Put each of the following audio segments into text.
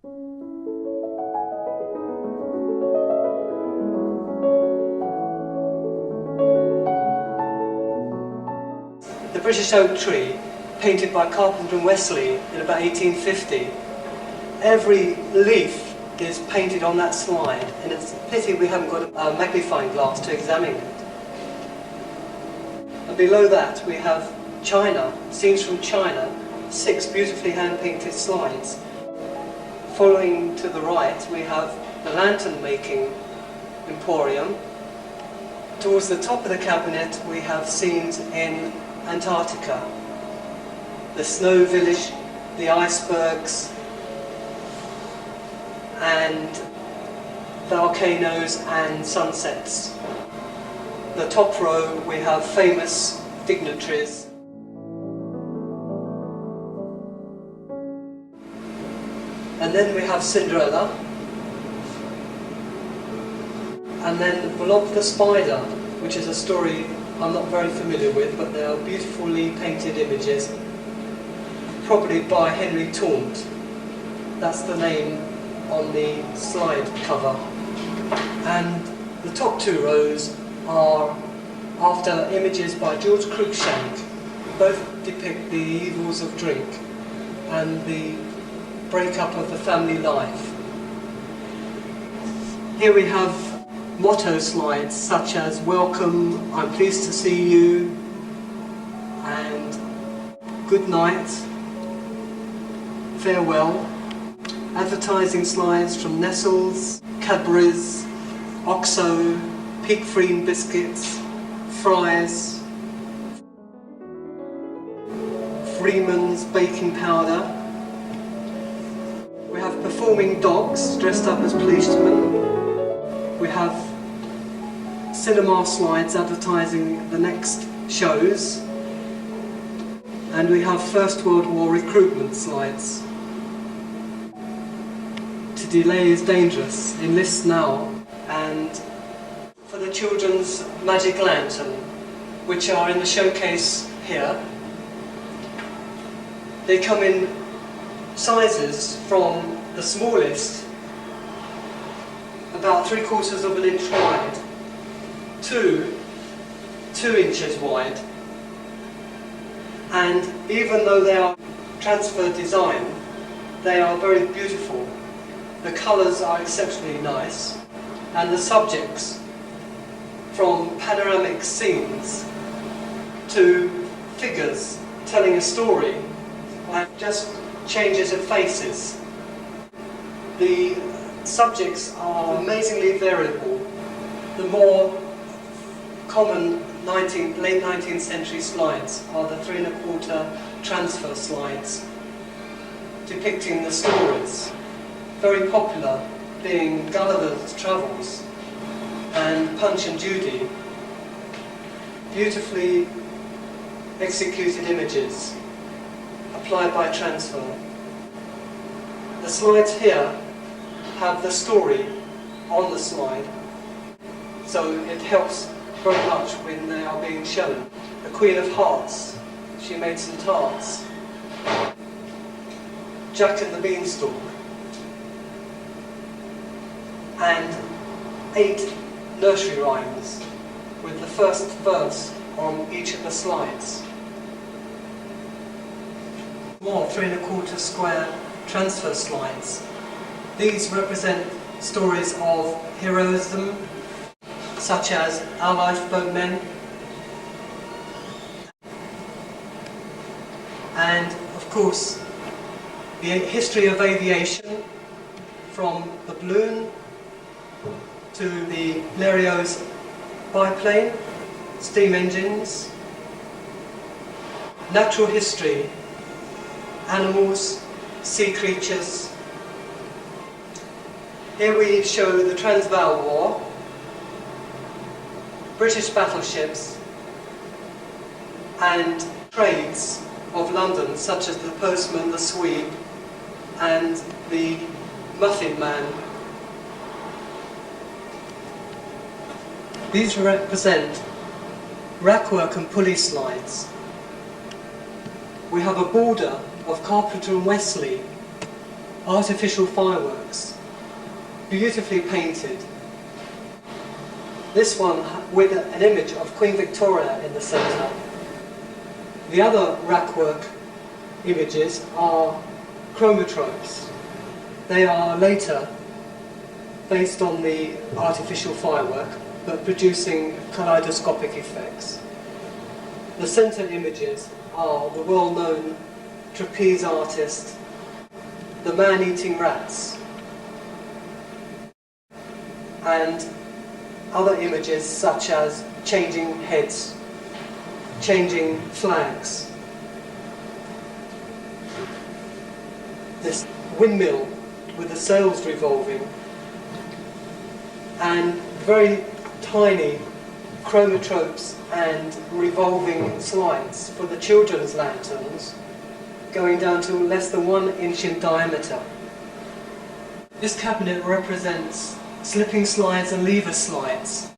The British oak tree, painted by Carpenter and Wesley in about 1850. Every leaf is painted on that slide, and it's a pity we haven't got a magnifying glass to examine it. And below that we have China, scenes from China, 6 beautifully hand-painted slides. Following to the right we have the lantern making emporium. Towards the top of the cabinet we have scenes in Antarctica, the snow village, the icebergs, and volcanoes and sunsets. The top row we have famous dignitaries. And then we have Cinderella, and then Blob the Spider, which is a story I'm not very familiar with, but they are beautifully painted images, probably by Henry Taunt. That's the name on the slide cover. And the top 2 rows are after images by George Cruikshank. Both depict the evils of drink and the breakup of the family life. Here we have motto slides such as "Welcome, I'm pleased to see you," and "Good night," "Farewell." Advertising slides from Nestle's, Cadbury's, Oxo, Peak-Freen biscuits, Fry's, Freeman's baking powder. We have performing dogs dressed up as policemen. We have cinema slides advertising the next shows, and we have First World War recruitment slides. To delay is dangerous, enlist now, and for the children's magic lantern, which are in the showcase here. They come in sizes from the smallest, about 3/4 of an inch wide, to 2 inches wide. And even though they are transfer design, they are very beautiful. The colours are exceptionally nice, and the subjects, from panoramic scenes to figures telling a story, and just changes of faces. The subjects are amazingly variable. The more common late 19th century slides are the 3 1/4 transfer slides, depicting the stories. Very popular being Gulliver's Travels and Punch and Judy. Beautifully executed images applied by transfer. The slides here have the story on the slide, so it helps very much when they are being shown. The Queen of Hearts, she made some tarts. Jack and the Beanstalk. And 8 nursery rhymes with the first verse on each of the slides. More 3 1/4 square transfer slides. These represent stories of heroism, such as Our Lifeboat Men, and of course the history of aviation, from the balloon to the Blériot's biplane, steam engines, natural history, animals, sea creatures. Here we show the Transvaal War, British battleships, and trades of London, such as the postman, the sweep, and the muffin man. These represent rackwork and pulley slides. We have a border of Carpenter and Wesley artificial fireworks, beautifully painted. This one with an image of Queen Victoria in the centre. The other rackwork images are chromatropes. They are later based on the artificial firework, but producing kaleidoscopic effects. The centre images are the well-known trapeze artist, the man eating rats, and other images such as changing heads, changing flags. This windmill with the sails revolving, and very tiny chromatropes and revolving slides for the children's lanterns, going down to less than 1 inch in diameter. This cabinet represents slipping slides and lever slides,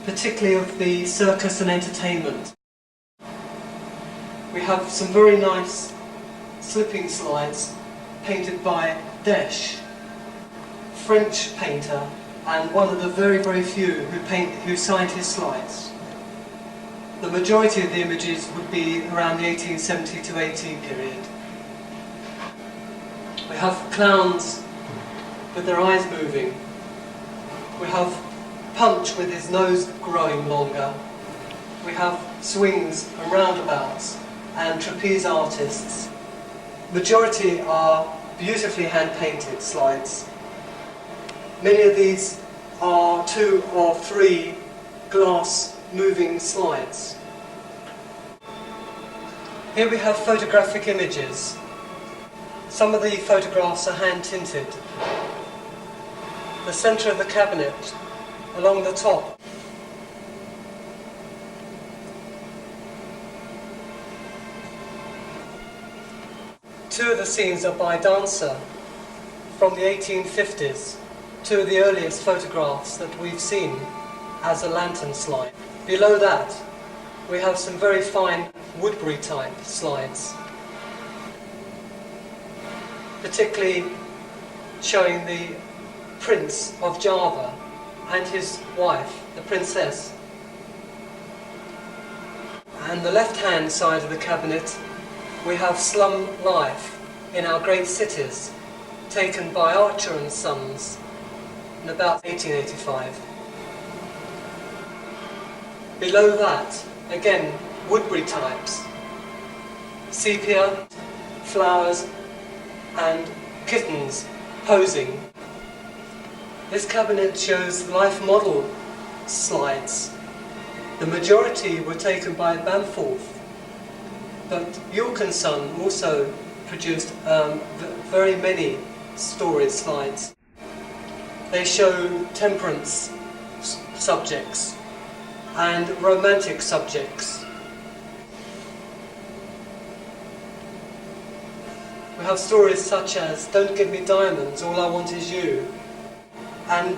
particularly of the circus and entertainment. We have some very nice slipping slides painted by Desch, French painter, and one of the very, very few who signed his slides. The majority of the images would be around the 1870 to 80 period. We have clowns with their eyes moving. We have Punch with his nose growing longer. We have swings and roundabouts and trapeze artists. Majority are beautifully hand-painted slides. Many of these are 2 or 3 glass moving slides. Here we have photographic images. Some of the photographs are hand-tinted. The centre of the cabinet, along the top. Two of the scenes are by Dancer from the 1850s, 2 of the earliest photographs that we've seen as a lantern slide. Below that, we have some very fine Woodbury type slides, particularly showing the Prince of Java and his wife, the Princess. And the left-hand side of the cabinet, we have slum life in our great cities, taken by Archer and Sons in about 1885. Below that, again, Woodbury types, sepia, flowers, and kittens posing. This cabinet shows life model slides. The majority were taken by Bamforth, but York and Son also produced very many story slides. They show temperance subjects and romantic subjects. We have stories such as Don't Give Me Diamonds, All I Want Is You, and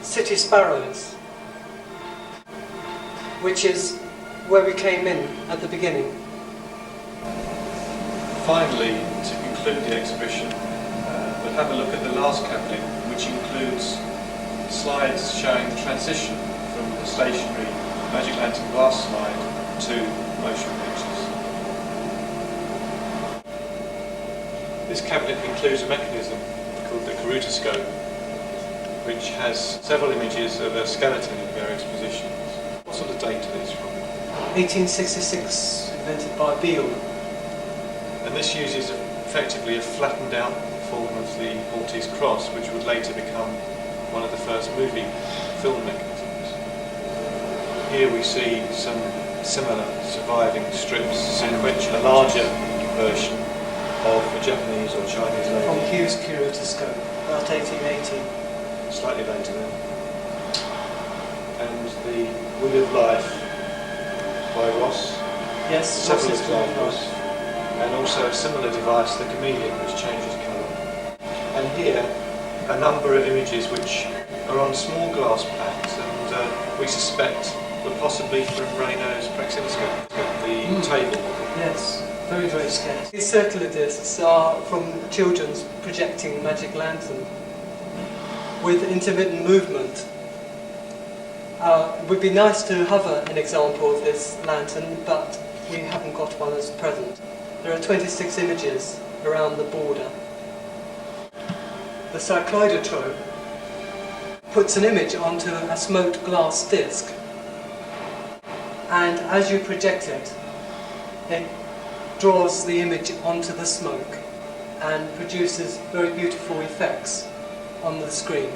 City Sparrows, which is where we came in at the beginning. Finally, to conclude the exhibition, we'll have a look at the last cabinet, which includes slides showing the transition from the stationary Magic Lantern glass slide to motion pictures. This cabinet includes a mechanism called the carutoscope, which has several images of a skeleton in various positions. What sort of date is this from? 1866, invented by Beale. And this uses effectively a flattened out form of the Maltese cross, which would later become one of the first movie film mechanisms. Here we see some similar surviving strips, in which a larger version of a Japanese or Chinese lady. From Hugh's carutoscope, about 1880. Slightly later then. And the Wheel of Life by Ross. Yes, several Ross's examples. And also a similar device, the chameleon, which changes colour. And here, a number of images which are on small glass packs, and we suspect were possibly from Raynaud's praxinoscope, the table. Yes, very, very scarce. These circular discs are from children's projecting magic lantern with intermittent movement. It would be nice to have an example of this lantern, but we haven't got one as present. There are 26 images around the border. The cycloidotrope puts an image onto a smoked glass disc, and as you project it, it draws the image onto the smoke and produces very beautiful effects on the screen.